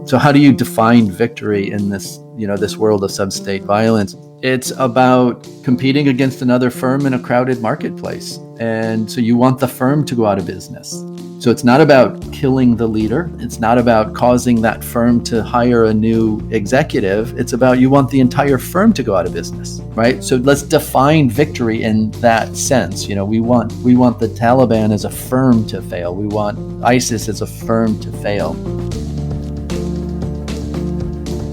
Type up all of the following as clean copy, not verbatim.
So how do you define victory in this world of substate violence? It's about competing against another firm in a crowded marketplace. And so you want the firm to go out of business. So it's not about killing the leader. It's not about causing that firm to hire a new executive. It's about you want the entire firm to go out of business, right? So let's define victory in that sense. We want the Taliban as a firm to fail. We want ISIS as a firm to fail.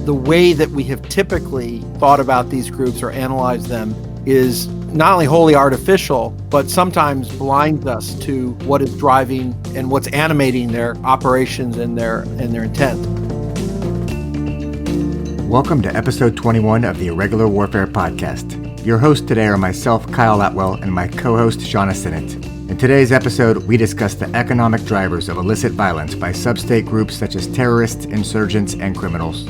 The way that we have typically thought about these groups or analyzed them is not only wholly artificial, but sometimes blinds us to what is driving and what's animating their operations and their intent. Welcome to episode 21 of the Irregular Warfare Podcast. Your hosts today are myself, Kyle Atwell, and my co-host, Shauna Sinnott. In today's episode, we discuss the economic drivers of illicit violence by substate groups such as terrorists, insurgents, and criminals.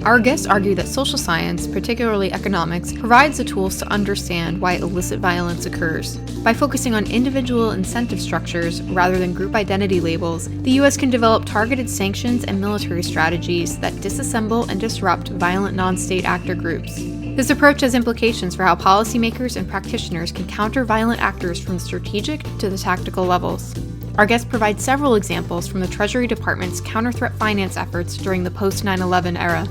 Our guests argue that social science, particularly economics, provides the tools to understand why illicit violence occurs. By focusing on individual incentive structures rather than group identity labels, the U.S. can develop targeted sanctions and military strategies that disassemble and disrupt violent non-state actor groups. This approach has implications for how policymakers and practitioners can counter violent actors from the strategic to the tactical levels. Our guests provide several examples from the Treasury Department's counter-threat finance efforts during the post-9/11 era.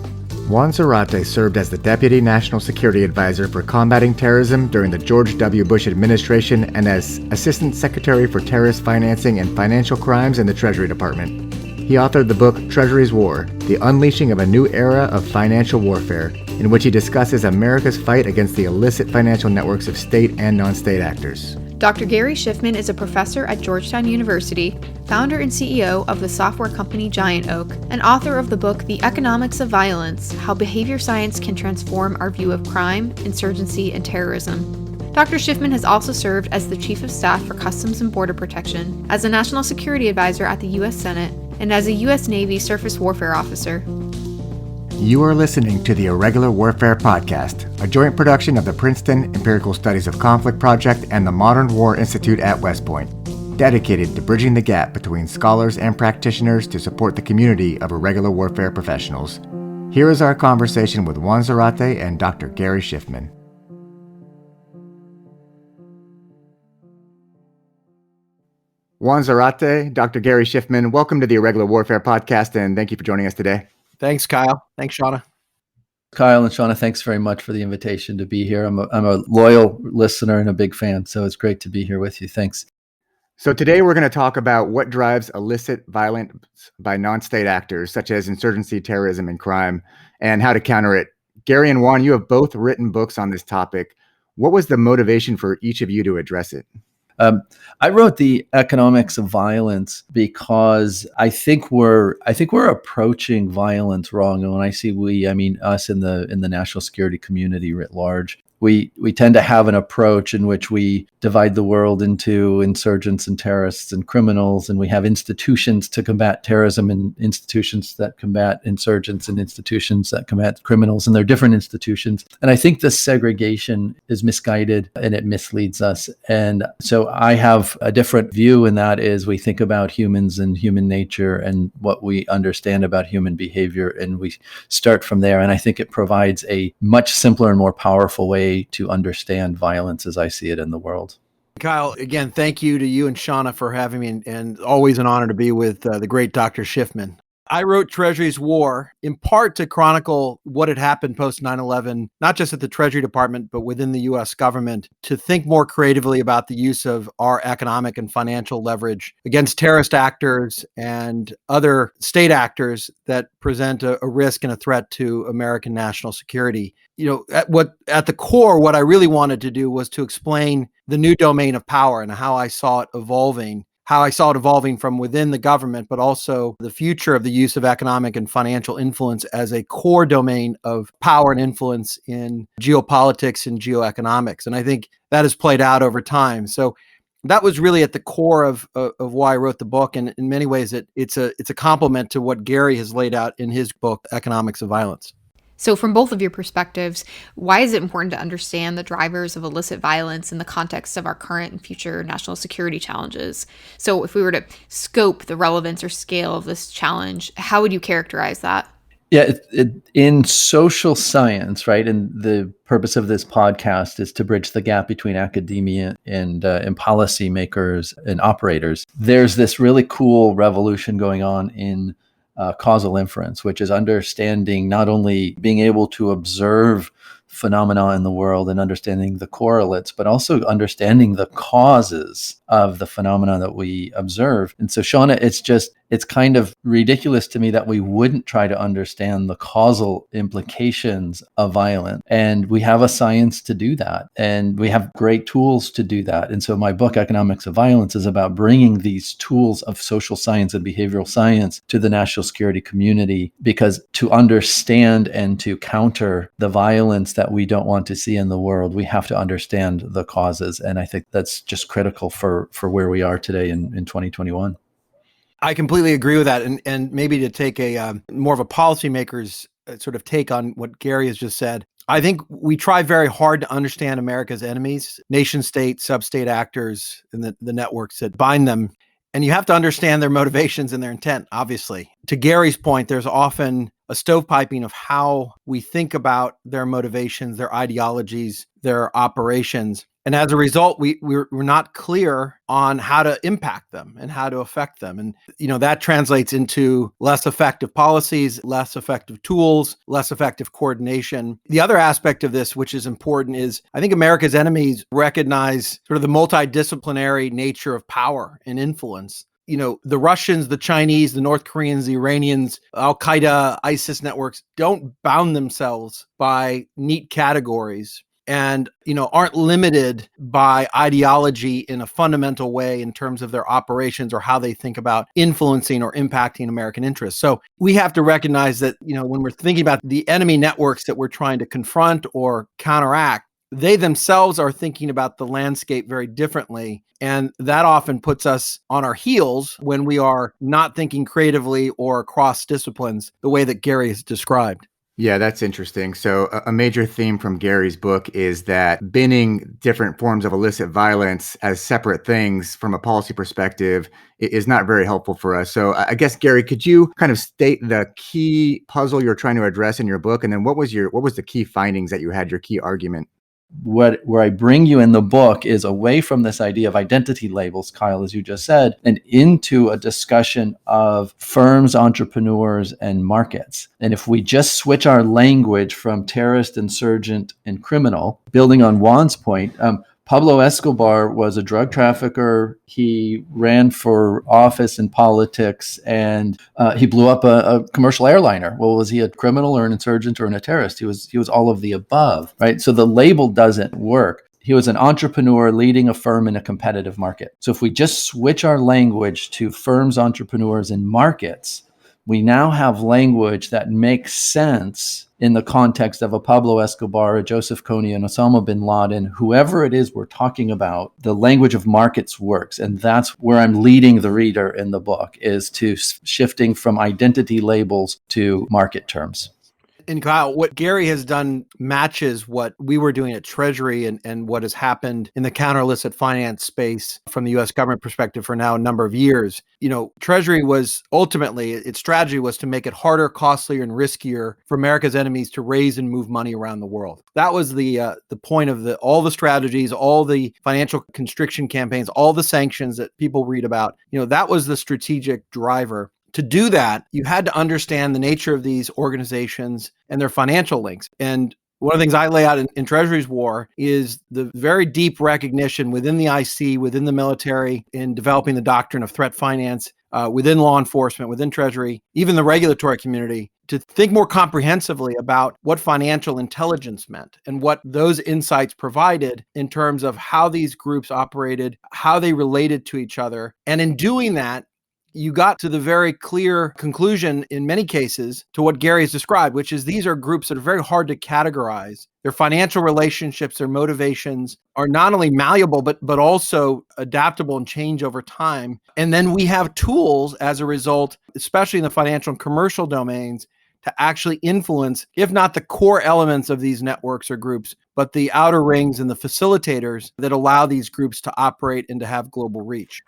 Juan Zarate served as the Deputy National Security Advisor for Combating Terrorism during the George W. Bush administration and as Assistant Secretary for Terrorist Financing and Financial Crimes in the Treasury Department. He authored the book Treasury's War, The Unleashing of a New Era of Financial Warfare, in which he discusses America's fight against the illicit financial networks of state and non-state actors. Dr. Gary Schiffman is a professor at Georgetown University, founder and CEO of the software company Giant Oak, and author of the book The Economics of Violence: How Behavior Science Can Transform Our View of Crime, Insurgency, and Terrorism. Dr. Schiffman has also served as the Chief of Staff for Customs and Border Protection, as a National Security Advisor at the U.S. Senate, and as a U.S. Navy Surface Warfare Officer. You are listening to the Irregular Warfare Podcast, a joint production of the Princeton Empirical Studies of Conflict Project and the Modern War Institute at West Point, dedicated to bridging the gap between scholars and practitioners to support the community of irregular warfare professionals. Here is our conversation with Juan Zarate and Dr. Gary Schiffman. Juan Zarate, Dr. Gary Schiffman, welcome to the Irregular Warfare Podcast, and thank you for joining us today. Thanks, Kyle. Thanks, Shauna. Kyle and Shauna, thanks very much for the invitation to be here. I'm a loyal listener and a big fan, so it's great to be here with you. Thanks. So today we're going to talk about what drives illicit violence by non-state actors, such as insurgency, terrorism, and crime, and how to counter it. Gary and Juan, you have both written books on this topic. What was the motivation for each of you to address it? I wrote The Economics of Violence because I think we're approaching violence wrong. And when I say we, I mean us in the national security community writ large. We tend to have an approach in which we divide the world into insurgents and terrorists and criminals, and we have institutions to combat terrorism and institutions that combat insurgents and institutions that combat criminals, and they're different institutions. And I think this segregation is misguided and it misleads us. And so I have a different view, and that is we think about humans and human nature and what we understand about human behavior, and we start from there. And I think it provides a much simpler and more powerful way to understand violence as I see it in the world. Kyle, again, thank you to you and Shauna for having me, and always an honor to be with the great Dr. Schiffman. I wrote Treasury's War in part to chronicle what had happened post 9/11, not just at the Treasury Department, but within the U.S. government, to think more creatively about the use of our economic and financial leverage against terrorist actors and other state actors that present a risk and a threat to American national security. At the core, what I really wanted to do was to explain the new domain of power and how I saw it evolving from within the government, but also the future of the use of economic and financial influence as a core domain of power and influence in geopolitics and geoeconomics. And I think that has played out over time. So that was really at the core of why I wrote the book. And in many ways, it's a complement to what Gary has laid out in his book, Economics of Violence. So from both of your perspectives, why is it important to understand the drivers of illicit violence in the context of our current and future national security challenges? So if we were to scope the relevance or scale of this challenge, how would you characterize that? Yeah, in social science, right? And the purpose of this podcast is to bridge the gap between academia and policymakers and operators. There's this really cool revolution going on in causal inference, which is understanding not only being able to observe phenomena in the world and understanding the correlates, but also understanding the causes of the phenomena that we observe. And so, Shauna, it's kind of ridiculous to me that we wouldn't try to understand the causal implications of violence. And we have a science to do that. And we have great tools to do that. And so my book, Economics of Violence, is about bringing these tools of social science and behavioral science to the national security community, because to understand and to counter the violence that we don't want to see in the world, we have to understand the causes. And I think that's just critical for where we are today in 2021. I completely agree with that. And maybe to take a more of a policymaker's sort of take on what Gary has just said, I think we try very hard to understand America's enemies, nation state, substate actors, and the networks that bind them. And you have to understand their motivations and their intent, obviously. To Gary's point, there's often a stovepiping of how we think about their motivations, their ideologies, their operations. And as a result, we're not clear on how to impact them and how to affect them. And, that translates into less effective policies, less effective tools, less effective coordination. The other aspect of this, which is important, is I think America's enemies recognize sort of the multidisciplinary nature of power and influence. The Russians, the Chinese, the North Koreans, the Iranians, Al-Qaeda, ISIS networks don't bound themselves by neat categories and, aren't limited by ideology in a fundamental way in terms of their operations or how they think about influencing or impacting American interests. So we have to recognize that, when we're thinking about the enemy networks that we're trying to confront or counteract, they themselves are thinking about the landscape very differently. And that often puts us on our heels when we are not thinking creatively or across disciplines the way that Gary has described. Yeah, that's interesting. So a major theme from Gary's book is that binning different forms of illicit violence as separate things from a policy perspective is not very helpful for us. So I guess, Gary, could you kind of state the key puzzle you're trying to address in your book? And then what was the key findings that you had, your key argument? Where I bring you in the book is away from this idea of identity labels, Kyle, as you just said, and into a discussion of firms, entrepreneurs, and markets. And if we just switch our language from terrorist, insurgent, and criminal, building on Juan's point, Pablo Escobar was a drug trafficker. He ran for office in politics, and he blew up a commercial airliner. Well, was he a criminal or an insurgent or a terrorist? He was all of the above, right? So the label doesn't work. He was an entrepreneur leading a firm in a competitive market. So if we just switch our language to firms, entrepreneurs, and markets, we now have language that makes sense in the context of a Pablo Escobar, a Joseph Kony, and Osama bin Laden, whoever it is we're talking about. The language of markets works. And that's where I'm leading the reader in the book, is to shifting from identity labels to market terms. And Kyle, what Gary has done matches what we were doing at Treasury and what has happened in the counter illicit finance space from the U.S. government perspective for now a number of years. Treasury was ultimately, its strategy was to make it harder, costlier, and riskier for America's enemies to raise and move money around the world. That was the point of all the strategies, all the financial constriction campaigns, all the sanctions that people read about. That was the strategic driver. To do that, you had to understand the nature of these organizations and their financial links. And one of the things I lay out in Treasury's War is the very deep recognition within the IC, within the military, in developing the doctrine of threat finance, within law enforcement, within Treasury, even the regulatory community, to think more comprehensively about what financial intelligence meant and what those insights provided in terms of how these groups operated, how they related to each other. And in doing that, you got to the very clear conclusion in many cases to what Gary has described, which is these are groups that are very hard to categorize. Their financial relationships, their motivations are not only malleable, but also adaptable and change over time. And then we have tools as a result, especially in the financial and commercial domains, to actually influence, if not the core elements of these networks or groups, but the outer rings and the facilitators that allow these groups to operate and to have global reach.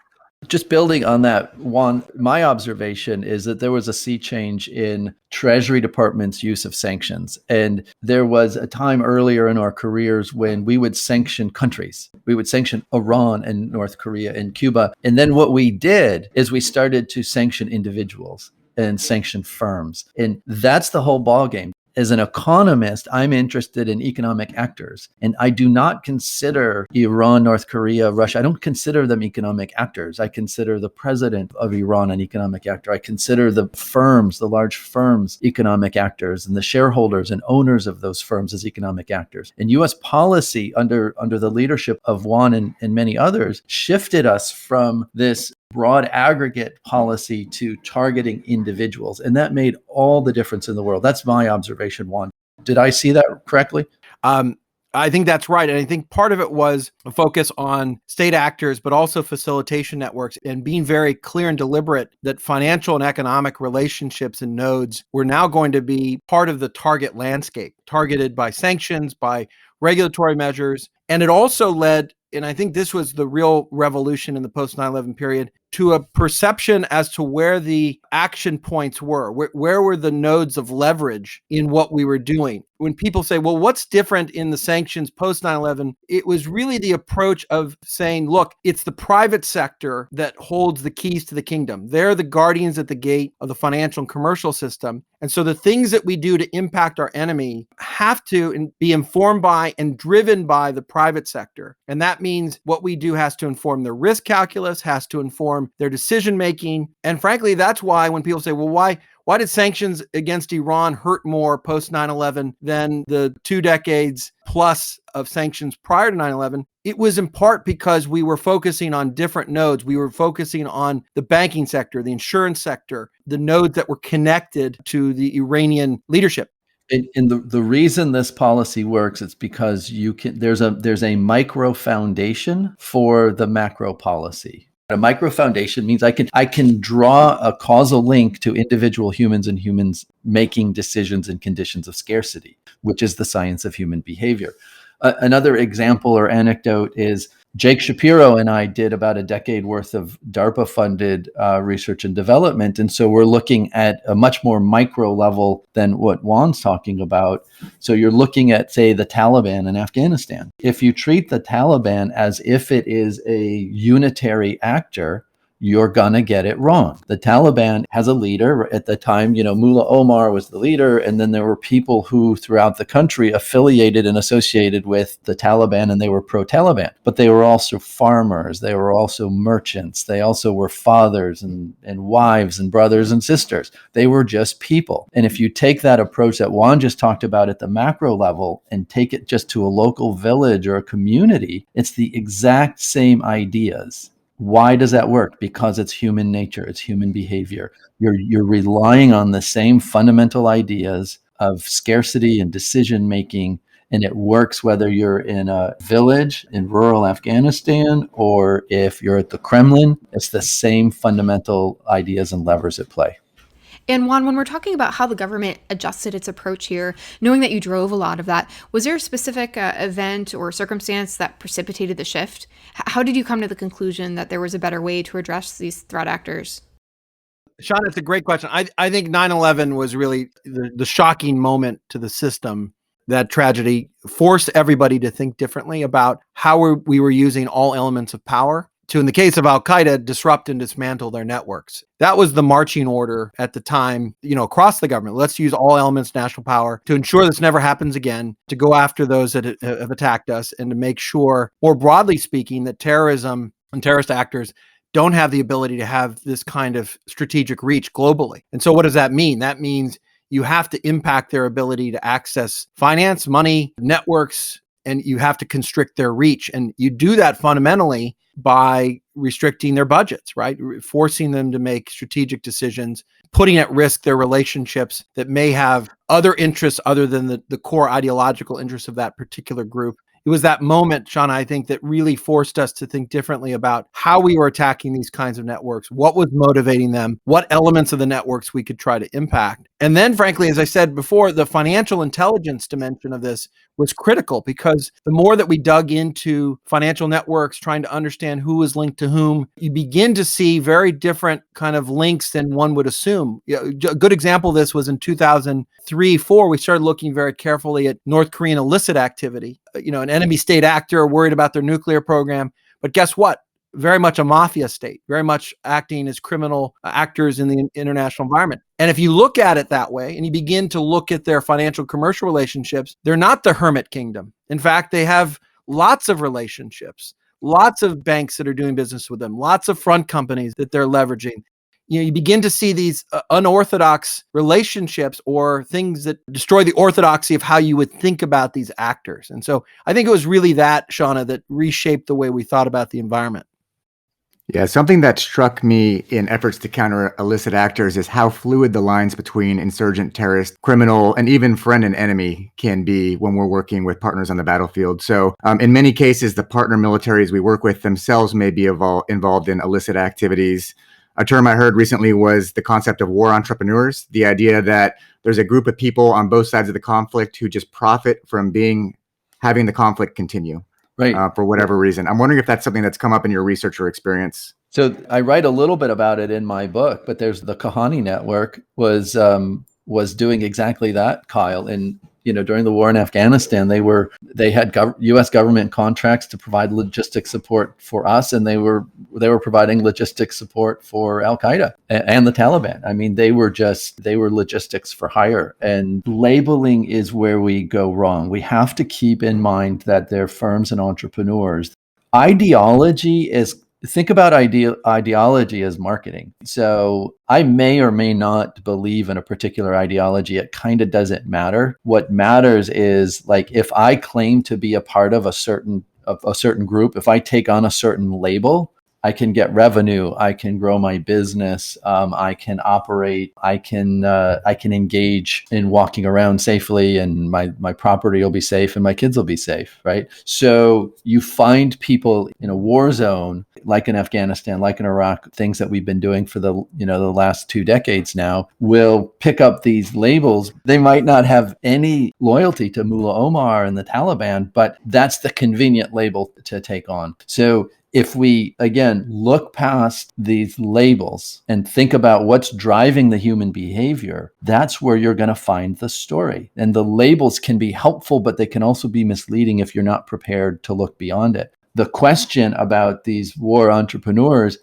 Just building on that, Juan, my observation is that there was a sea change in Treasury Department's use of sanctions. And there was a time earlier in our careers when we would sanction countries. We would sanction Iran and North Korea and Cuba. And then what we did is we started to sanction individuals and sanction firms. And that's the whole ballgame. As an economist, I'm interested in economic actors, and I do not consider Iran, North Korea, Russia, I don't consider them economic actors. I consider the president of Iran an economic actor. I consider the firms, the large firms, economic actors, and the shareholders and owners of those firms as economic actors. And U.S. policy under the leadership of Juan and many others shifted us from this broad aggregate policy to targeting individuals. And that made all the difference in the world. That's my observation, Juan. Did I see that correctly? I think that's right. And I think part of it was a focus on state actors, but also facilitation networks, and being very clear and deliberate that financial and economic relationships and nodes were now going to be part of the target landscape, targeted by sanctions, by regulatory measures. And it also led, and I think this was the real revolution in the post 9/11 period, to a perception as to where the action points were. Where were the nodes of leverage in what we were doing? When people say, well, what's different in the sanctions post 9/11? It was really the approach of saying, look, it's the private sector that holds the keys to the kingdom. They're the guardians at the gate of the financial and commercial system. And so the things that we do to impact our enemy have to be informed by and driven by the private sector. And that means what we do has to inform their risk calculus, has to inform their decision making. And frankly, that's why when people say, well, why did sanctions against Iran hurt more post 9/11 than the 2 decades plus of sanctions prior to 9/11? It was in part because we were focusing on different nodes. We were focusing on the banking sector, the insurance sector, the nodes that were connected to the Iranian leadership. And the reason this policy works is because there's a micro foundation for the macro policy. A micro foundation means I can draw a causal link to individual humans and humans making decisions in conditions of scarcity, which is the science of human behavior. Another example or anecdote is Jake Shapiro and I did about a decade worth of DARPA-funded research and development. And so we're looking at a much more micro level than what Juan's talking about. So you're looking at, say, the Taliban in Afghanistan. If you treat the Taliban as if it is a unitary actor, you're going to get it wrong. The Taliban has a leader. At the time, Mullah Omar was the leader. And then there were people who throughout the country affiliated and associated with the Taliban, and they were pro-Taliban. But they were also farmers. They were also merchants. They also were fathers and wives and brothers and sisters. They were just people. And if you take that approach that Juan just talked about at the macro level and take it just to a local village or a community, it's the exact same ideas. Why does that work? Because it's human nature, it's human behavior. You're relying on the same fundamental ideas of scarcity and decision making, and it works whether you're in a village in rural Afghanistan or if you're at the Kremlin. It's the same fundamental ideas and levers at play. And Juan, when we're talking about how the government adjusted its approach here, knowing that you drove a lot of that, was there a specific event or circumstance that precipitated the shift? How did you come to the conclusion that there was a better way to address these threat actors? Sean, it's a great question. I think 9/11 was really the shocking moment to the system. That tragedy forced everybody to think differently about how we were using all elements of power to, in the case of Al-Qaeda, disrupt and dismantle their networks. That was the marching order at the time, across the government. Let's use all elements of national power to ensure this never happens again, to go after those that have attacked us, and to make sure, more broadly speaking, that terrorism and terrorist actors don't have the ability to have this kind of strategic reach globally. And so what does that mean? That means you have to impact their ability to access finance, money, networks, and you have to constrict their reach. And you do that fundamentally by restricting their budgets, right? Forcing them to make strategic decisions, putting at risk their relationships that may have other interests other than the core ideological interests of that particular group. It was that moment, Sean, I think, that really forced us to think differently about how we were attacking these kinds of networks, what was motivating them, what elements of the networks we could try to impact. And then, frankly, as I said before, the financial intelligence dimension of this was critical, because the more that we dug into financial networks, trying to understand who was linked to whom, you begin to see very different kind of links than one would assume. A good example of this was in 2003-4, we started looking very carefully at North Korean illicit activity. An enemy state actor worried about their nuclear program. But guess what? Very much a mafia state, very much acting as criminal actors in the international environment. And if you look at it that way and you begin to look at their financial commercial relationships, they're not the hermit kingdom. In fact, they have lots of relationships, lots of banks that are doing business with them, lots of front companies that they're leveraging. You begin to see these unorthodox relationships, or things that destroy the orthodoxy of how you would think about these actors. And so I think it was really that, Shauna, that reshaped the way we thought about the environment. Yeah, something that struck me in efforts to counter illicit actors is how fluid the lines between insurgent, terrorist, criminal, and even friend and enemy can be when we're working with partners on the battlefield. So in many cases, the partner militaries we work with themselves may be involved in illicit activities. A term I heard recently was the concept of war entrepreneurs, the idea that there's a group of people on both sides of the conflict who just profit from having the conflict continue. Right. For whatever reason. I'm wondering if that's something that's come up in your research or experience. So I write a little bit about it in my book, but there's the Kahani network was doing exactly that, Kyle. And during the war in Afghanistan, they had U.S. government contracts to provide logistics support for us, and they were providing logistics support for Al Qaeda and the Taliban. I mean, they were logistics for hire. And labeling is where we go wrong. We have to keep in mind that they're firms and entrepreneurs. Think about ideology as marketing. So I may or may not believe in a particular ideology. It kind of doesn't matter. What matters is, like, if I claim to be a part of a certain group, if I take on a certain label, I can get revenue. I can grow my business. I can operate. I can engage in walking around safely, and my property will be safe, and my kids will be safe, right? So you find people in a war zone, like in Afghanistan, like in Iraq, things that we've been doing for the last 2 decades now, will pick up these labels. They might not have any loyalty to Mullah Omar and the Taliban, but that's the convenient label to take on. So if we, again, look past these labels and think about what's driving the human behavior, that's where you're going to find the story. And the labels can be helpful, but they can also be misleading if you're not prepared to look beyond it. The question about these war entrepreneurs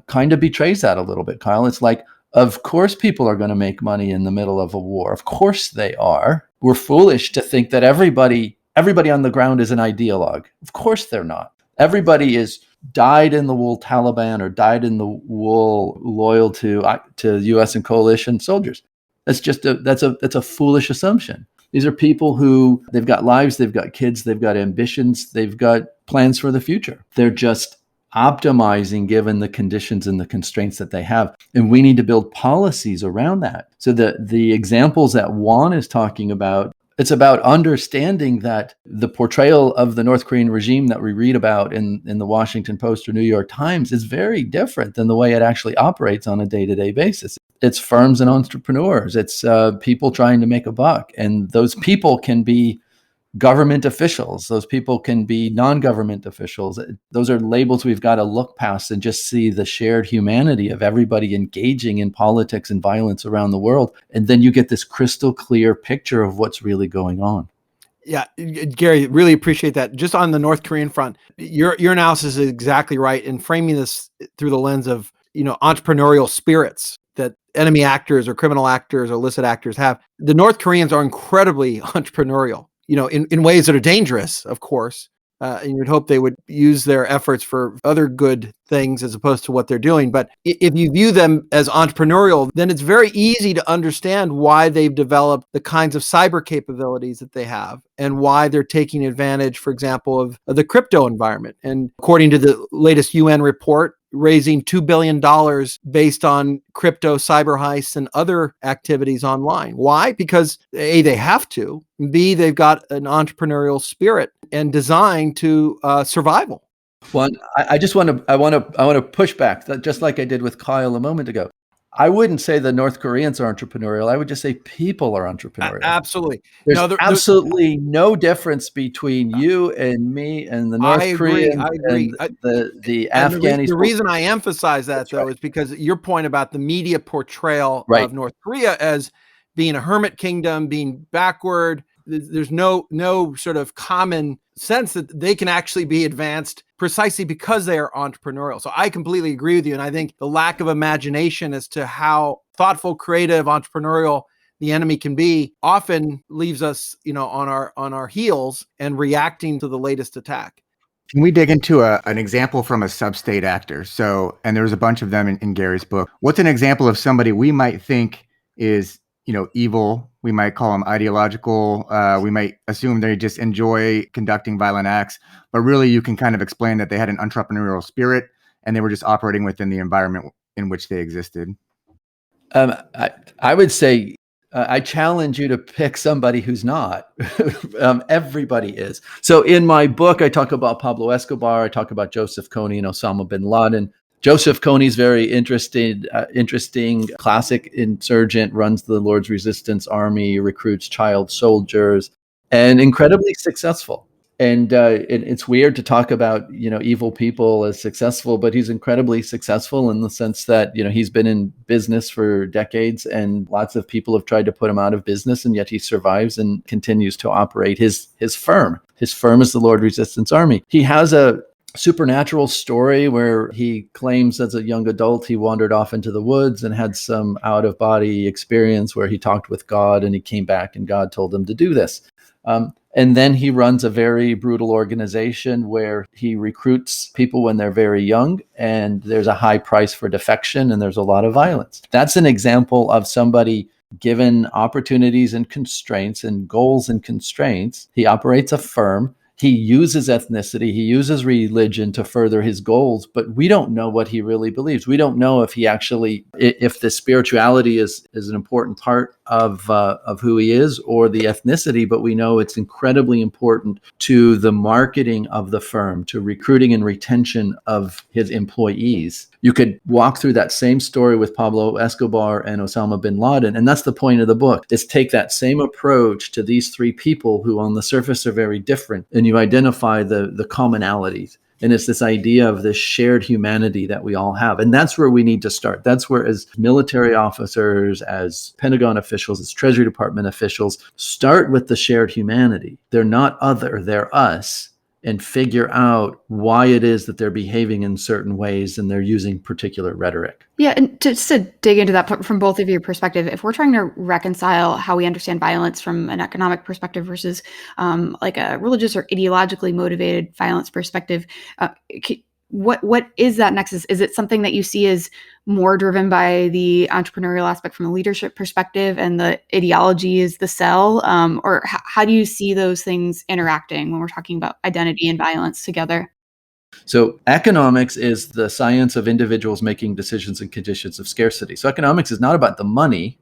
kind of betrays that a little bit, Kyle. It's like, of course people are going to make money in the middle of a war. Of course they are. We're foolish to think that everybody on the ground is an ideologue. Of course they're not. Everybody is dyed-in-the-wool Taliban or dyed-in-the-wool loyal to U.S. and coalition soldiers. That's a foolish assumption. These are people who, they've got lives, they've got kids, they've got ambitions, they've got plans for the future. They're just optimizing given the conditions and the constraints that they have. And we need to build policies around that. So the examples that Juan is talking about, it's about understanding that the portrayal of the North Korean regime that we read about in the Washington Post or New York Times is very different than the way it actually operates on a day-to-day basis. It's firms and entrepreneurs. It's people trying to make a buck. And those people can be government officials. Those people can be non-government officials. Those are labels we've got to look past and just see the shared humanity of everybody engaging in politics and violence around the world. And then you get this crystal clear picture of what's really going on. Yeah, Gary, really appreciate that. Just on the North Korean front, your analysis is exactly right in framing this through the lens of, entrepreneurial spirits that enemy actors or criminal actors or illicit actors have. The North Koreans are incredibly entrepreneurial. In ways that are dangerous, of course. And you'd hope they would use their efforts for other good things as opposed to what they're doing. But if you view them as entrepreneurial, then it's very easy to understand why they've developed the kinds of cyber capabilities that they have and why they're taking advantage, for example, of the crypto environment. And according to the latest UN report, raising $2 billion based on crypto cyber heists and other activities online. Why? Because A, they have to, and B, they've got an entrepreneurial spirit and design to survival. Well, I want to push back, just like I did with Kyle a moment ago. I wouldn't say the North Koreans are entrepreneurial. I would just say people are entrepreneurial. Absolutely. There's No, absolutely no difference between you and me and the North Koreans I agree. and the And Afghanis. the reason I emphasize that, That's though, right. is because your point about the media portrayal Right. of North Korea as being a hermit kingdom, being backward. There's no sort of common sense that they can actually be advanced precisely because they are entrepreneurial. So I completely agree with you. And I think the lack of imagination as to how thoughtful, creative, entrepreneurial the enemy can be often leaves us, on our heels and reacting to the latest attack. Can we dig into an example from a substate actor? So, and there's a bunch of them in Gary's book. What's an example of somebody we might think is, evil? We might call them ideological. We might assume they just enjoy conducting violent acts, but really you can kind of explain that they had an entrepreneurial spirit and they were just operating within the environment in which they existed. I would say I challenge you to pick somebody who's not. Everybody is. So in my book, I talk about Pablo Escobar. I talk about Joseph Kony and Osama bin Laden. Joseph Kony's very interesting classic insurgent, runs the Lord's Resistance Army, recruits child soldiers, and incredibly successful. And it's weird to talk about, evil people as successful, but he's incredibly successful in the sense that, he's been in business for decades and lots of people have tried to put him out of business, and yet he survives and continues to operate his firm. His firm is the Lord Resistance Army. He has a supernatural story where he claims as a young adult he wandered off into the woods and had some out-of-body experience where he talked with God and he came back and God told him to do this. And then he runs a very brutal organization where he recruits people when they're very young, and there's a high price for defection and there's a lot of violence. That's an example of somebody given opportunities and constraints and goals and constraints. He operates a firm. He uses ethnicity, he uses religion to further his goals, but we don't know what he really believes. We don't know if he actually, if the spirituality is an important part of who he is, or the ethnicity, but we know it's incredibly important to the marketing of the firm, to recruiting and retention of his employees. You could walk through that same story with Pablo Escobar and Osama bin Laden, and that's the point of the book, is take that same approach to these three people who on the surface are very different, and you identify the commonalities. And it's this idea of this shared humanity that we all have. And that's where we need to start. That's where, as military officers, as Pentagon officials, as Treasury Department officials, start with the shared humanity. They're not other, they're us. And figure out why it is that they're behaving in certain ways and they're using particular rhetoric. Yeah, and just to dig into that from both of your perspective, if we're trying to reconcile how we understand violence from an economic perspective versus like a religious or ideologically motivated violence perspective, what is that nexus? Is it something that you see as more driven by the entrepreneurial aspect from a leadership perspective and the ideology is the sell? Or how do you see those things interacting when we're talking about identity and violence together? So economics is the science of individuals making decisions in conditions of scarcity. So economics is not about the money.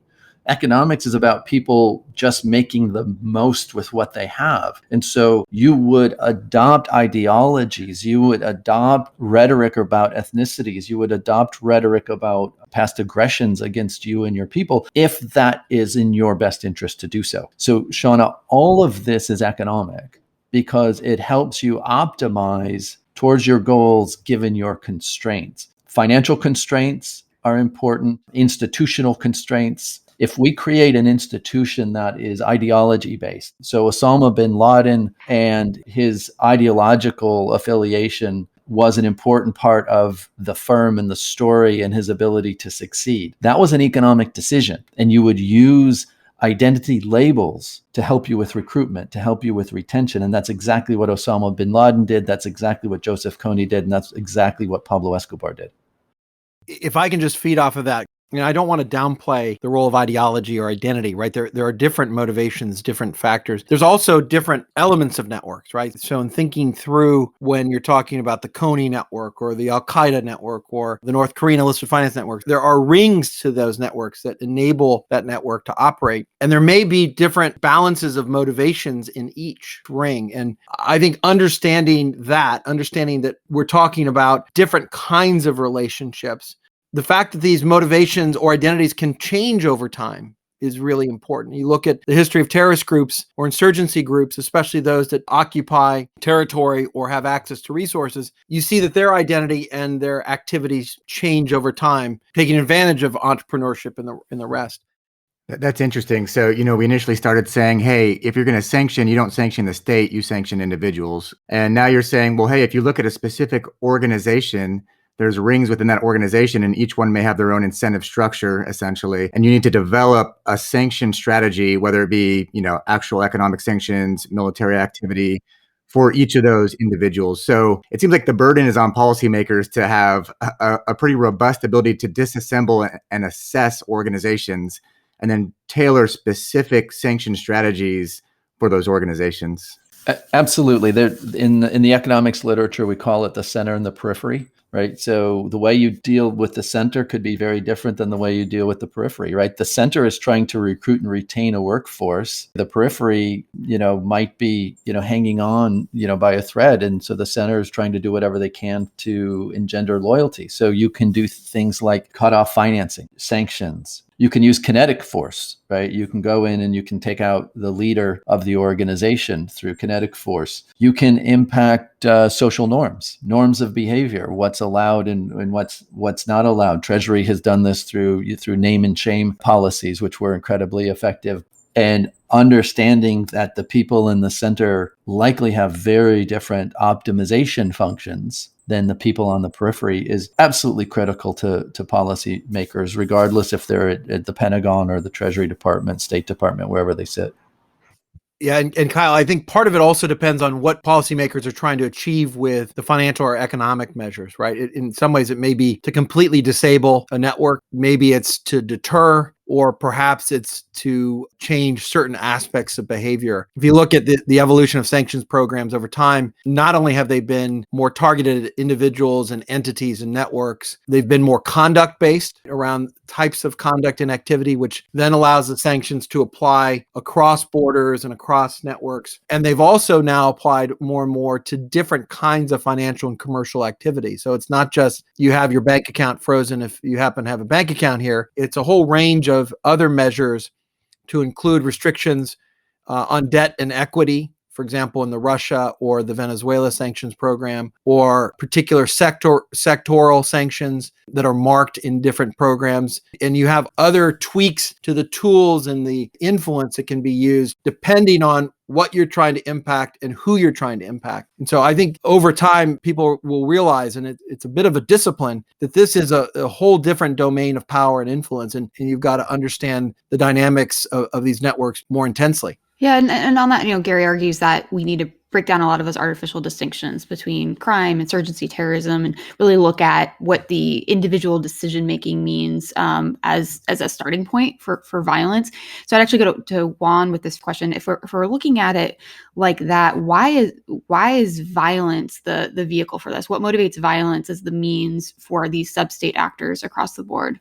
Economics is about people just making the most with what they have. And so you would adopt ideologies, you would adopt rhetoric about ethnicities, you would adopt rhetoric about past aggressions against you and your people if that is in your best interest to do so. So Shauna, all of this is economic because it helps you optimize towards your goals given your constraints. Financial constraints are important, institutional constraints. If we create an institution that is ideology based, so Osama bin Laden and his ideological affiliation was an important part of the firm and the story and his ability to succeed. That was an economic decision. And you would use identity labels to help you with recruitment, to help you with retention. And that's exactly what Osama bin Laden did. That's exactly what Joseph Kony did. And that's exactly what Pablo Escobar did. If I can just feed off of that, I don't want to downplay the role of ideology or identity, right? There are different motivations, different factors. There's also different elements of networks, right? So in thinking through when you're talking about the Kony network or the Al-Qaeda network or the North Korean illicit finance network, there are rings to those networks that enable that network to operate. And there may be different balances of motivations in each ring. And I think understanding that we're talking about different kinds of relationships The fact that these motivations or identities can change over time is really important. You look at the history of terrorist groups or insurgency groups, especially those that occupy territory or have access to resources, you see that their identity and their activities change over time, taking advantage of entrepreneurship and the rest. That's interesting. So, we initially started saying, hey, if you're going to sanction, you don't sanction the state, you sanction individuals. And now you're saying, well, hey, if you look at a specific organization, there's rings within that organization, and each one may have their own incentive structure, essentially. And you need to develop a sanction strategy, whether it be, actual economic sanctions, military activity, for each of those individuals. So it seems like the burden is on policymakers to have a pretty robust ability to disassemble and assess organizations, and then tailor specific sanction strategies for those organizations. Absolutely. There, in the economics literature, we call it the center and the periphery, right? So the way you deal with the center could be very different than the way you deal with the periphery, right? The center is trying to recruit and retain a workforce. The periphery, might be, hanging on, by a thread. And so the center is trying to do whatever they can to engender loyalty. So you can do things like cut off financing, sanctions. You can use kinetic force, right? You can go in and you can take out the leader of the organization through kinetic force. You can impact social norms of behavior, what's allowed and what's not allowed. Treasury has done this through name and shame policies, which were incredibly effective. And understanding that the people in the center likely have very different optimization functions than the people on the periphery is absolutely critical to policymakers, regardless if they're at the Pentagon or the Treasury Department, State Department, wherever they sit. Yeah, and Kyle, I think part of it also depends on what policymakers are trying to achieve with the financial or economic measures, right? In some ways, it may be to completely disable a network. Maybe it's to deter, or perhaps it's to change certain aspects of behavior. If you look at the evolution of sanctions programs over time, not only have they been more targeted at individuals and entities and networks, they've been more conduct-based around types of conduct and activity, which then allows the sanctions to apply across borders and across networks. And they've also now applied more and more to different kinds of financial and commercial activity. So it's not just you have your bank account frozen if you happen to have a bank account here. It's a whole range of other measures to include restrictions on debt and equity, for example, in the Russia or the Venezuela sanctions program, or particular sectoral sanctions that are marked in different programs. And you have other tweaks to the tools and the influence that can be used depending on what you're trying to impact and who you're trying to impact. And so I think over time, people will realize, and it's a bit of a discipline, that this is a whole different domain of power and influence. And you've got to understand the dynamics of these networks more intensely. Yeah, and on that, Gary argues that we need to break down a lot of those artificial distinctions between crime, insurgency, terrorism, and really look at what the individual decision-making means as a starting point for violence. So I'd actually go to Juan with this question. If we're looking at it like that, why is violence the vehicle for this? What motivates violence as the means for these substate actors across the board?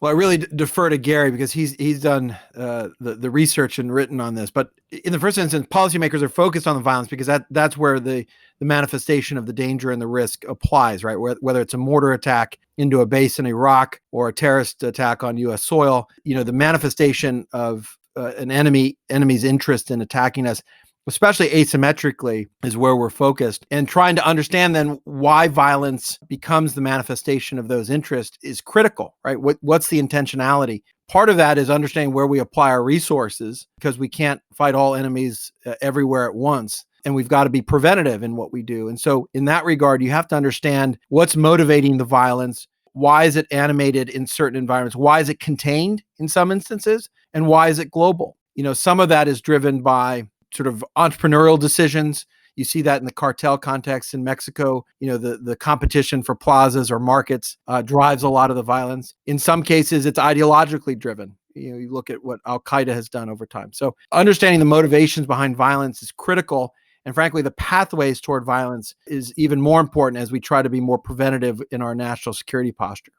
Well, I really defer to Gary because he's done the research and written on this. But in the first instance, policymakers are focused on the violence because that's where the manifestation of the danger and the risk applies, right? Whether it's a mortar attack into a base in Iraq or a terrorist attack on U.S. soil, the manifestation of an enemy's interest in attacking us, especially asymmetrically, is where we're focused. And trying to understand then why violence becomes the manifestation of those interests is critical, right? What's the intentionality? Part of that is understanding where we apply our resources, because we can't fight all enemies everywhere at once. And we've got to be preventative in what we do. And so in that regard, you have to understand what's motivating the violence. Why is it animated in certain environments? Why is it contained in some instances? And why is it global? Some of that is driven by sort of entrepreneurial decisions. You see that in the cartel context in Mexico. The competition for plazas or markets drives a lot of the violence. In some cases, it's ideologically driven. You look at what Al-Qaeda has done over time. So understanding the motivations behind violence is critical. And frankly, the pathways toward violence is even more important as we try to be more preventative in our national security posture.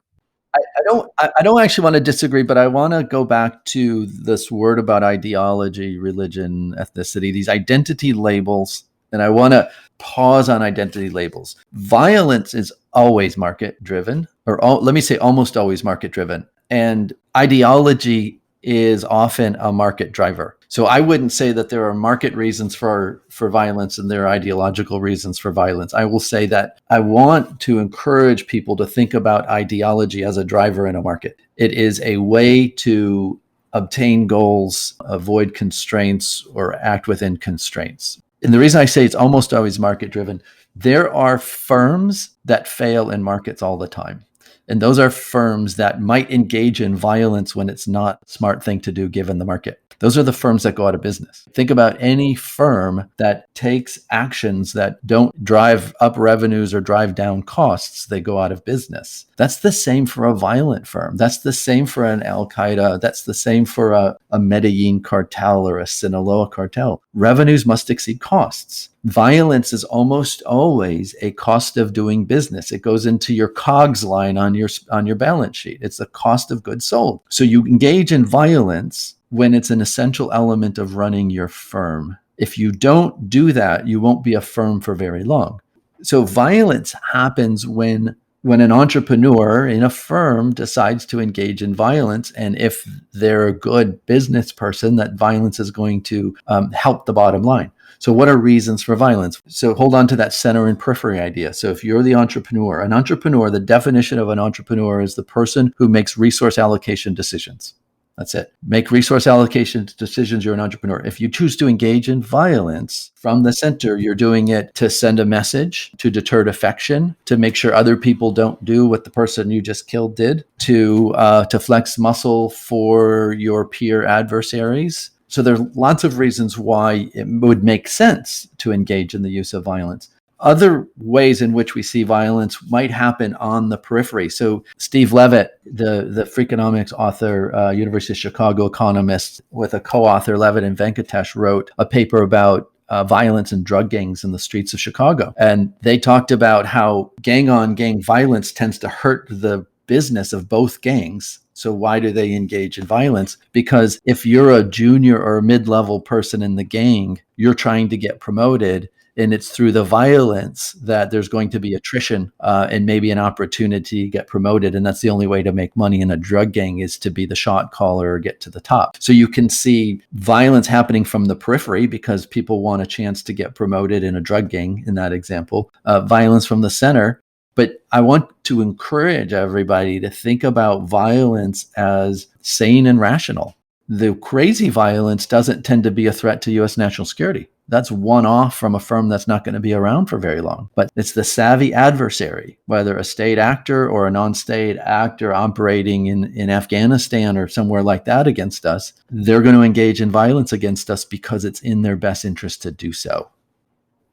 I don't actually want to disagree, but I want to go back to this word about ideology, religion, ethnicity, these identity labels. And I want to pause on identity labels. Violence is always market driven. let me say almost always market driven. And ideology is often a market driver. So I wouldn't say that there are market reasons for violence and there are ideological reasons for violence. I will say that I want to encourage people to think about ideology as a driver in a market. It is a way to obtain goals, avoid constraints, or act within constraints. And the reason I say it's almost always market driven, there are firms that fail in markets all the time. And those are firms that might engage in violence when it's not a smart thing to do given the market. Those are the firms that go out of business. Think about any firm that takes actions that don't drive up revenues or drive down costs. They go out of business. That's the same for a violent firm. That's the same for an Al-Qaeda. That's the same for a Medellin cartel or a Sinaloa cartel. Revenues must exceed costs. Violence is almost always a cost of doing business. It goes into your COGS line on your balance sheet. It's the cost of goods sold. So you engage in violence when it's an essential element of running your firm. If you don't do that, you won't be a firm for very long. So violence happens when an entrepreneur in a firm decides to engage in violence. And if they're a good business person, that violence is going to help the bottom line. So what are reasons for violence? So hold on to that center and periphery idea. So if you're the entrepreneur, the definition of an entrepreneur is the person who makes resource allocation decisions. That's it. Make resource allocation decisions, you're an entrepreneur. If you choose to engage in violence from the center, you're doing it to send a message, to deter defection, to make sure other people don't do what the person you just killed did, to flex muscle for your peer adversaries. So there's lots of reasons why it would make sense to engage in the use of violence. Other ways in which we see violence might happen on the periphery. So Steve Levitt, the Freakonomics author, University of Chicago economist, with a co-author, Levitt and Venkatesh, wrote a paper about violence and drug gangs in the streets of Chicago. And they talked about how gang-on-gang violence tends to hurt the business of both gangs. So why do they engage in violence? Because if you're a junior or a mid-level person in the gang, you're trying to get promoted. And it's through the violence that there's going to be attrition and maybe an opportunity to get promoted. And that's the only way to make money in a drug gang is to be the shot caller or get to the top. So you can see violence happening from the periphery because people want a chance to get promoted in a drug gang in that example. Violence from the center. But I want to encourage everybody to think about violence as sane and rational. The crazy violence doesn't tend to be a threat to U.S. national security. That's one off from a firm that's not going to be around for very long. But it's the savvy adversary, whether a state actor or a non-state actor operating in Afghanistan or somewhere like that against us, they're going to engage in violence against us because it's in their best interest to do so.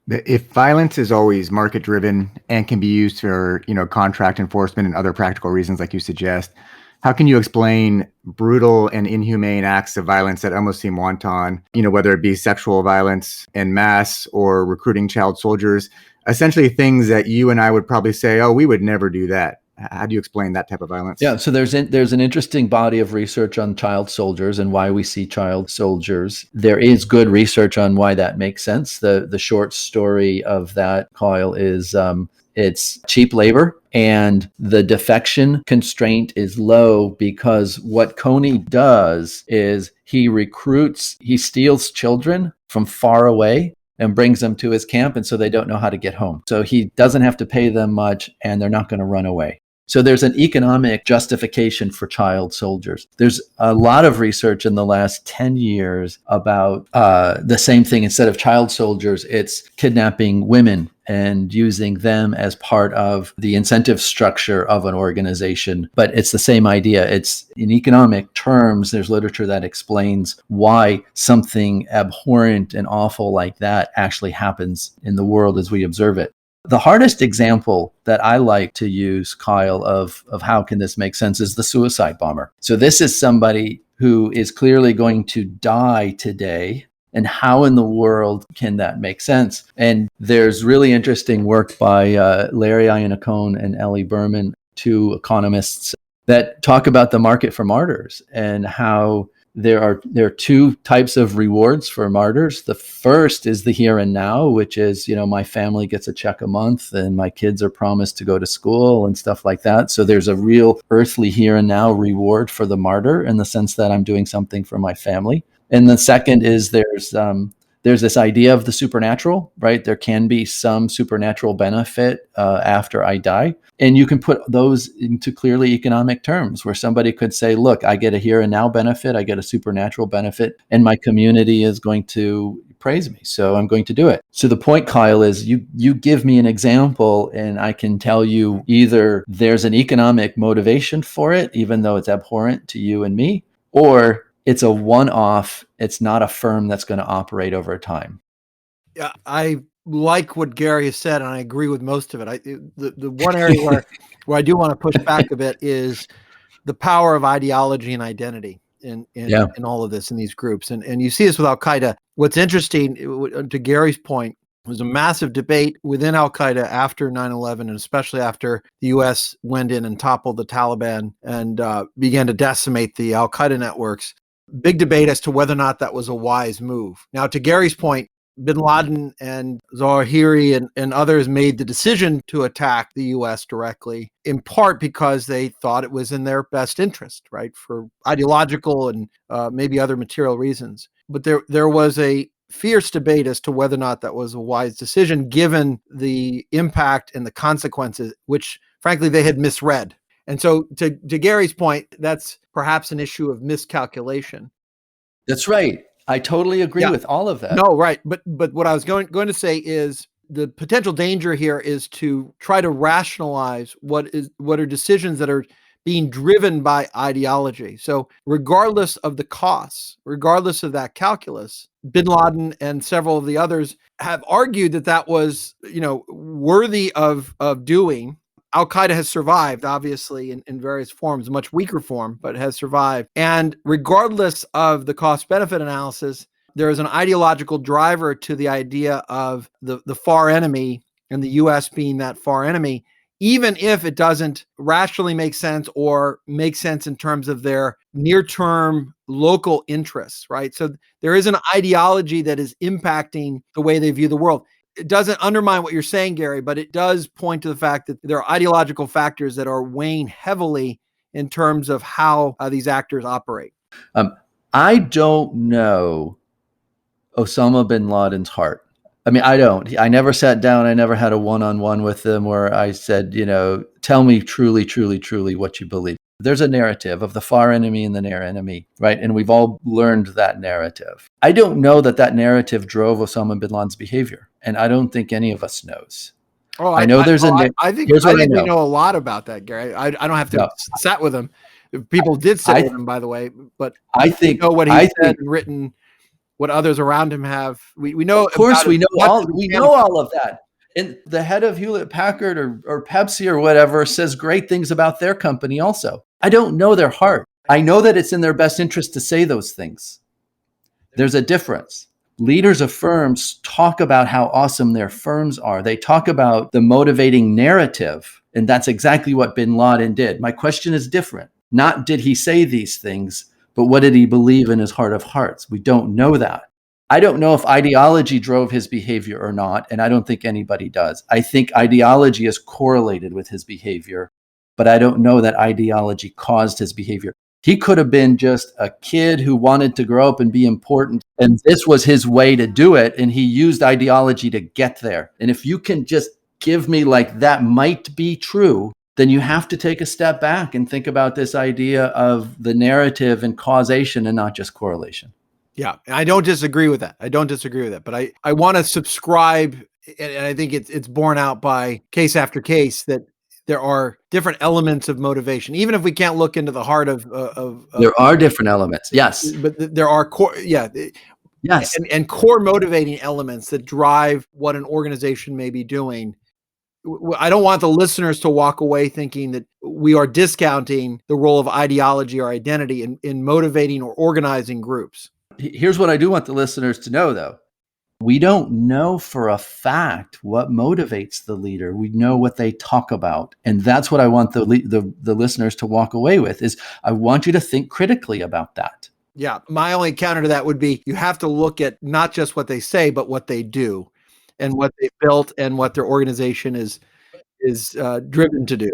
If violence is always market-driven and can be used for, contract enforcement and other practical reasons like you suggest, how can you explain brutal and inhumane acts of violence that almost seem wanton, whether it be sexual violence en masse or recruiting child soldiers, essentially things that you and I would probably say, oh, we would never do that. How do you explain that type of violence? Yeah, so there's an interesting body of research on child soldiers and why we see child soldiers. There is good research on why that makes sense. The short story of that, Kyle, is it's cheap labor and the defection constraint is low because what Coney does is he steals children from far away and brings them to his camp, and so they don't know how to get home. So he doesn't have to pay them much and they're not going to run away. So there's an economic justification for child soldiers. There's a lot of research in the last 10 years about the same thing. Instead of child soldiers, it's kidnapping women and using them as part of the incentive structure of an organization. But it's the same idea. It's in economic terms, there's literature that explains why something abhorrent and awful like that actually happens in the world as we observe it. The hardest example that I like to use, Kyle, of how can this make sense is the suicide bomber. So this is somebody who is clearly going to die today. And how in the world can that make sense? And there's really interesting work by Larry Iannacone and Ellie Berman, two economists, that talk about the market for martyrs and how there are two types of rewards for martyrs. The first is the here and now, which is, my family gets a check a month and my kids are promised to go to school and stuff like that. So there's a real earthly here and now reward for the martyr in the sense that I'm doing something for my family. And the second is there's this idea of the supernatural, right? There can be some supernatural benefit after I die. And you can put those into clearly economic terms where somebody could say, look, I get a here and now benefit, I get a supernatural benefit, and my community is going to praise me. So I'm going to do it. So the point, Kyle, is you give me an example and I can tell you either there's an economic motivation for it, even though it's abhorrent to you and me, or it's a one-off. It's not a firm that's going to operate over time. Yeah, I like what Gary has said, and I agree with most of it. The one area where I do want to push back a bit is the power of ideology and identity in all of this, in these groups. And you see this with Al-Qaeda. What's interesting, to Gary's point, was a massive debate within Al-Qaeda after 9/11, and especially after the U.S. went in and toppled the Taliban and began to decimate the Al-Qaeda networks. Big debate as to whether or not that was a wise move. Now, to Gary's point, bin Laden and Zawahiri and others made the decision to attack the U.S. directly, in part because they thought it was in their best interest, right, for ideological and maybe other material reasons. But there was a fierce debate as to whether or not that was a wise decision, given the impact and the consequences, which, frankly, they had misread. And so to Gary's point, that's perhaps an issue of miscalculation. That's right. I totally agree with all of that. No, right. But what I was going to say is the potential danger here is to try to rationalize what are decisions that are being driven by ideology. So regardless of the costs, regardless of that calculus, bin Laden and several of the others have argued that was, worthy of doing. Al-Qaeda has survived, obviously, in various forms, much weaker form, but has survived. And regardless of the cost-benefit analysis, there is an ideological driver to the idea of the far enemy and the U.S. being that far enemy, even if it doesn't rationally make sense or make sense in terms of their near-term local interests, right? So there is an ideology that is impacting the way they view the world. It doesn't undermine what you're saying, Gary, but it does point to the fact that there are ideological factors that are weighing heavily in terms of how these actors operate. I don't know Osama bin Laden's heart. I mean, I don't. I never sat down. I never had a one-on-one with him where I said, tell me truly, truly, truly what you believe. There's a narrative of the far enemy and the near enemy, right? And we've all learned that narrative. I don't know that narrative drove Osama bin Laden's behavior. And I don't think any of us knows. Oh, I know I think we know a lot about that, Gary. I don't have to sat with him. People did sit with him, by the way, but I think know what he said and written, what others around him have. We know. Of course, we know all of that. And the head of Hewlett Packard or Pepsi or whatever says great things about their company also. I don't know their heart. I know that it's in their best interest to say those things. There's a difference. Leaders of firms talk about how awesome their firms are. They talk about the motivating narrative, and that's exactly what bin Laden did. My question is different. Not did he say these things, but what did he believe in his heart of hearts? We don't know that. I don't know if ideology drove his behavior or not, and I don't think anybody does. I think ideology is correlated with his behavior, but I don't know that ideology caused his behavior. He could have been just a kid who wanted to grow up and be important, and this was his way to do it, and he used ideology to get there. And if you can just give me like that might be true, then you have to take a step back and think about this idea of the narrative and causation and not just correlation. Yeah, I don't disagree with that. But I want to subscribe, and I think it's borne out by case after case that there are different elements of motivation, even if we can't look into the heart of there are different elements. Yes. But there are core, yes. And core motivating elements that drive what an organization may be doing. I don't want the listeners to walk away thinking that we are discounting the role of ideology or identity in motivating or organizing groups. Here's what I do want the listeners to know, though. We don't know for a fact what motivates the leader. We know what they talk about. And that's what I want the listeners to walk away with is I want you to think critically about that. Yeah. My only counter to that would be you have to look at not just what they say, but what they do and what they built and what their organization is driven to do.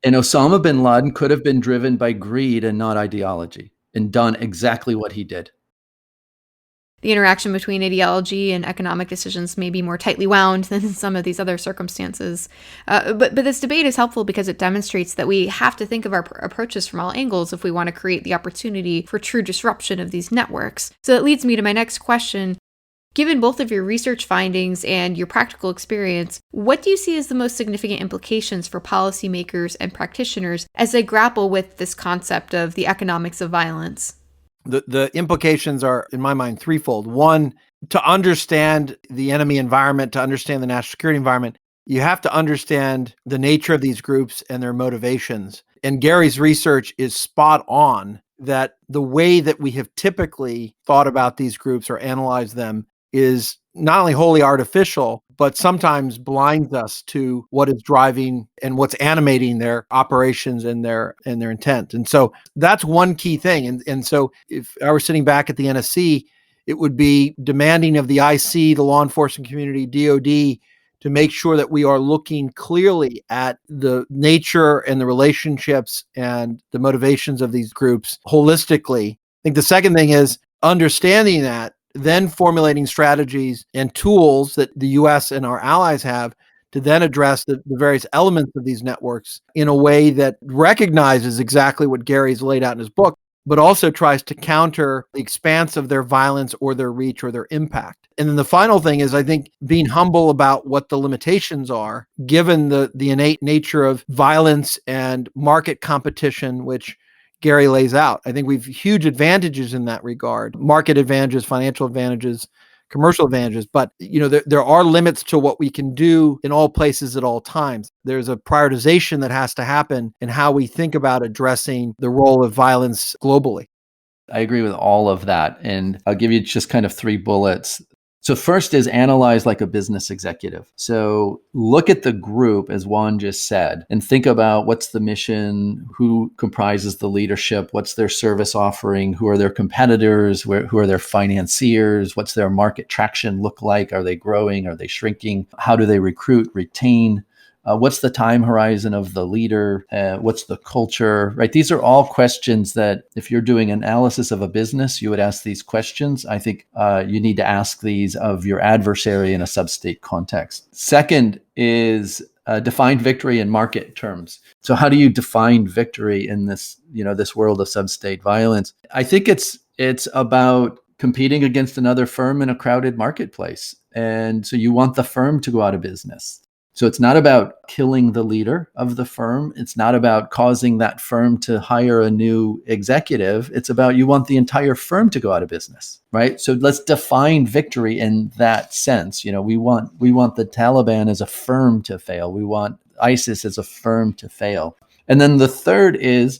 And Osama bin Laden could have been driven by greed and not ideology and done exactly what he did. The interaction between ideology and economic decisions may be more tightly wound than in some of these other circumstances. But this debate is helpful because it demonstrates that we have to think of our approaches from all angles if we want to create the opportunity for true disruption of these networks. So that leads me to my next question. Given both of your research findings and your practical experience, what do you see as the most significant implications for policymakers and practitioners as they grapple with this concept of the economics of violence? The implications are, in my mind, threefold. One, to understand the enemy environment, to understand the national security environment, you have to understand the nature of these groups and their motivations. And Gary's research is spot on that the way that we have typically thought about these groups or analyzed them is not only wholly artificial, but sometimes blinds us to what is driving and what's animating their operations and their intent. And so that's one key thing. And so if I were sitting back at the NSC, it would be demanding of the IC, the law enforcement community, DOD, to make sure that we are looking clearly at the nature and the relationships and the motivations of these groups holistically. I think the second thing is understanding that, then formulating strategies and tools that the US and our allies have to then address the various elements of these networks in a way that recognizes exactly what Gary's laid out in his book, but also tries to counter the expanse of their violence or their reach or their impact. And then the final thing is, I think, being humble about what the limitations are, given the innate nature of violence and market competition, which Gary lays out. I think we've huge advantages in that regard, market advantages, financial advantages, commercial advantages. But there are limits to what we can do in all places at all times. There's a prioritization that has to happen in how we think about addressing the role of violence globally. I agree with all of that. And I'll give you just kind of three bullets. So first is analyze like a business executive. So look at the group, as Juan just said, and think about what's the mission, who comprises the leadership, what's their service offering, who are their competitors, who are their financiers, what's their market traction look like, are they growing, are they shrinking, how do they recruit, retain, what's the time horizon of the leader? What's the culture, right? These are all questions that if you're doing analysis of a business, you would ask these questions. I think you need to ask these of your adversary in a substate context. Second is define victory in market terms. So how do you define victory in this, this world of substate violence? I think it's about competing against another firm in a crowded marketplace. And so you want the firm to go out of business. So it's not about killing the leader of the firm. It's not about causing that firm to hire a new executive. It's about you want the entire firm to go out of business, right? So let's define victory in that sense. We want the Taliban as a firm to fail. We want ISIS as a firm to fail. And then the third is,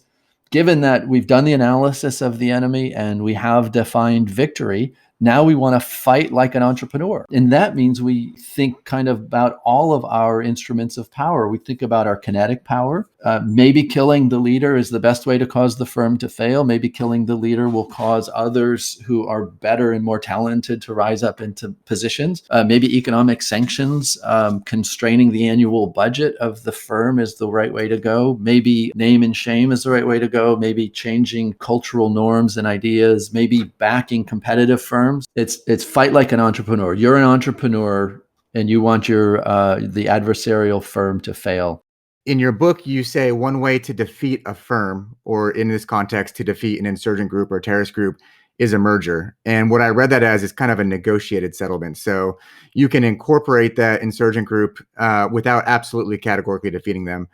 given that we've done the analysis of the enemy and we have defined victory, now we want to fight like an entrepreneur. And that means we think kind of about all of our instruments of power. We think about our kinetic power. Maybe killing the leader is the best way to cause the firm to fail. Maybe killing the leader will cause others who are better and more talented to rise up into positions. Maybe economic sanctions, constraining the annual budget of the firm is the right way to go. Maybe name and shame is the right way to go. Maybe changing cultural norms and ideas. Maybe backing competitive firms. It's fight like an entrepreneur. You're an entrepreneur and you want the adversarial firm to fail. In your book, you say one way to defeat a firm, or in this context, to defeat an insurgent group or terrorist group, is a merger. And what I read that as is kind of a negotiated settlement. So you can incorporate that insurgent group without absolutely categorically defeating them.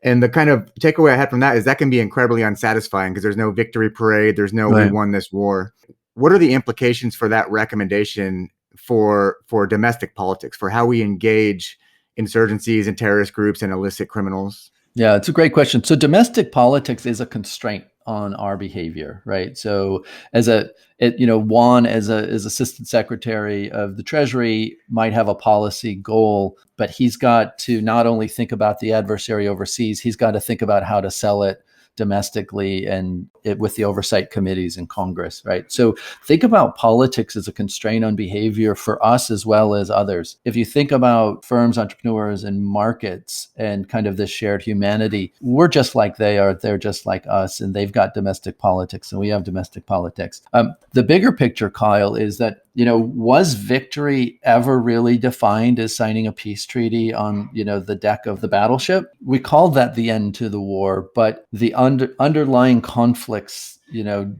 And the kind of takeaway I had from that is that can be incredibly unsatisfying because there's no victory parade. There's no Right. We won this war. What are the implications for that recommendation for domestic politics, for how we engage insurgencies and terrorist groups and illicit criminals? Yeah, it's a great question. So domestic politics is a constraint on our behavior, right? So Juan as assistant secretary of the Treasury might have a policy goal, but he's got to not only think about the adversary overseas, he's got to think about how to sell it domestically and with the oversight committees in Congress, right? So think about politics as a constraint on behavior for us as well as others. If you think about firms, entrepreneurs, and markets and kind of this shared humanity, we're just like they are, they're just like us, and they've got domestic politics and we have domestic politics. The bigger picture, Kyle, is that, was victory ever really defined as signing a peace treaty on, the deck of the battleship? We called that the end to the war, but the underlying conflicts,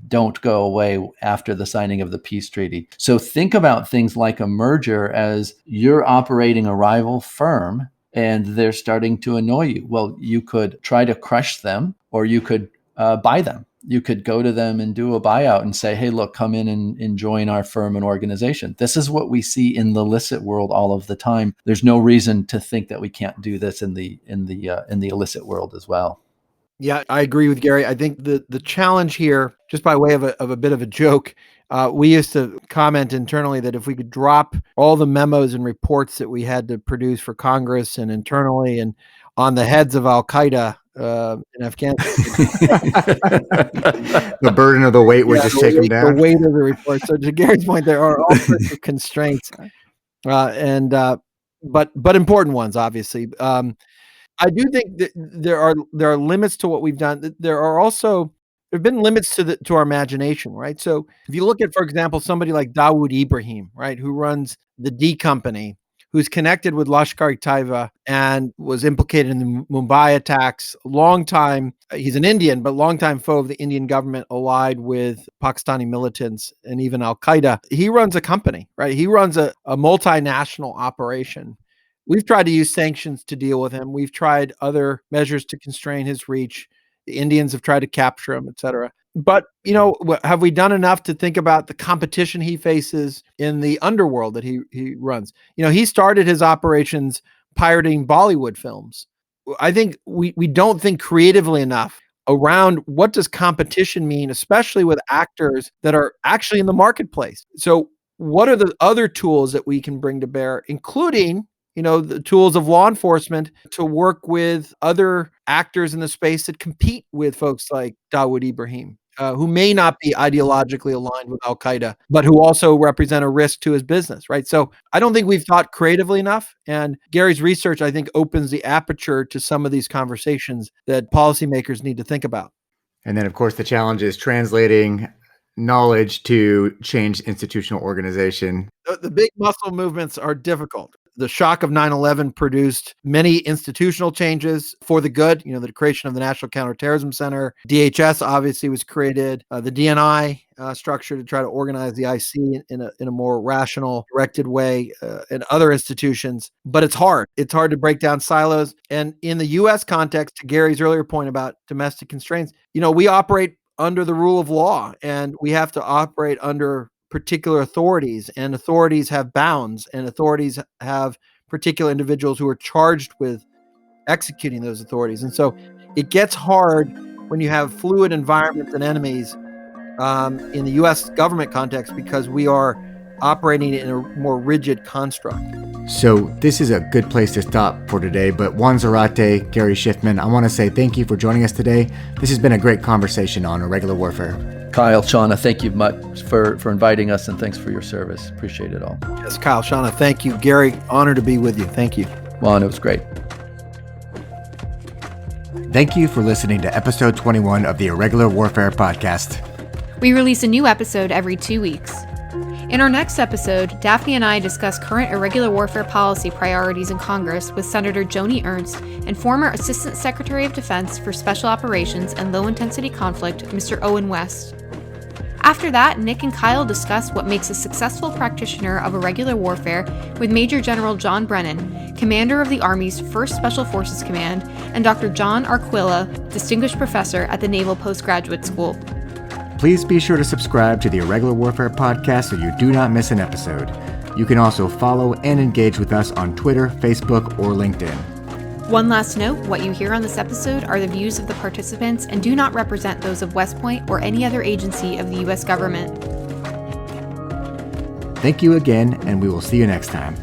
don't go away after the signing of the peace treaty. So think about things like a merger as you're operating a rival firm and they're starting to annoy you. Well, you could try to crush them, or you could buy them. You could go to them and do a buyout and say, hey, look, come in and join our firm and organization. This is what we see in the illicit world all of the time. There's no reason to think that we can't do this in the illicit world as well. Yeah, I agree with Gary. I think the challenge here, just by way of a bit of a joke, we used to comment internally that if we could drop all the memos and reports that we had to produce for Congress and internally and on the heads of Al-Qaeda in Afghanistan. The burden of the weight would just take them down. The weight of the report. So to Gary's point, there are all sorts of constraints, but important ones, obviously. I do think that there are limits to what we've done. There've been limits to our imagination, right? So if you look at, for example, somebody like Dawood Ibrahim, right, who runs the D Company, who's connected with Lashkar-e-Taiba and was implicated in the Mumbai attacks. He's an Indian, but longtime foe of the Indian government, allied with Pakistani militants and even Al-Qaeda. He runs a company, right? He runs a multinational operation. We've tried to use sanctions to deal with him. We've tried other measures to constrain his reach. The Indians have tried to capture him, et cetera. But, have we done enough to think about the competition he faces in the underworld that he runs? He started his operations pirating Bollywood films. I think we don't think creatively enough around what does competition mean, especially with actors that are actually in the marketplace. So what are the other tools that we can bring to bear, including the tools of law enforcement to work with other actors in the space that compete with folks like Dawood Ibrahim, who may not be ideologically aligned with Al-Qaeda, but who also represent a risk to his business, right? So I don't think we've thought creatively enough. And Gary's research, I think, opens the aperture to some of these conversations that policymakers need to think about. And then, of course, the challenge is translating knowledge to change institutional organization. The big muscle movements are difficult. The shock of 9/11 produced many institutional changes for the good, the creation of the National Counterterrorism Center. DHS obviously was created, the DNI structure to try to organize the IC in a more rational, directed way, and other institutions. But it's hard. It's hard to break down silos. And in the U.S. context, to Gary's earlier point about domestic constraints, we operate under the rule of law, and we have to operate under particular authorities, and authorities have bounds, and authorities have particular individuals who are charged with executing those authorities. And so it gets hard when you have fluid environments and enemies in the U.S. government context, because we are operating in a more rigid construct. So this is a good place to stop for today, but Juan Zarate, Gary Schiffman, I want to say thank you for joining us today. This has been a great conversation on irregular warfare. Kyle, Shauna, thank you much for inviting us, and thanks for your service. Appreciate it all. Yes, Kyle, Shauna, thank you. Gary, honored to be with you. Thank you. Juan, it was great. Thank you for listening to episode 21 of the Irregular Warfare Podcast. We release a new episode every 2 weeks. In our next episode, Daphne and I discuss current irregular warfare policy priorities in Congress with Senator Joni Ernst and former Assistant Secretary of Defense for Special Operations and Low-Intensity Conflict, Mr. Owen West. After that, Nick and Kyle discuss what makes a successful practitioner of irregular warfare with Major General John Brennan, commander of the Army's 1st Special Forces Command, and Dr. John Arquilla, Distinguished Professor at the Naval Postgraduate School. Please be sure to subscribe to the Irregular Warfare Podcast so you do not miss an episode. You can also follow and engage with us on Twitter, Facebook, or LinkedIn. One last note, what you hear on this episode are the views of the participants and do not represent those of West Point or any other agency of the U.S. government. Thank you again, and we will see you next time.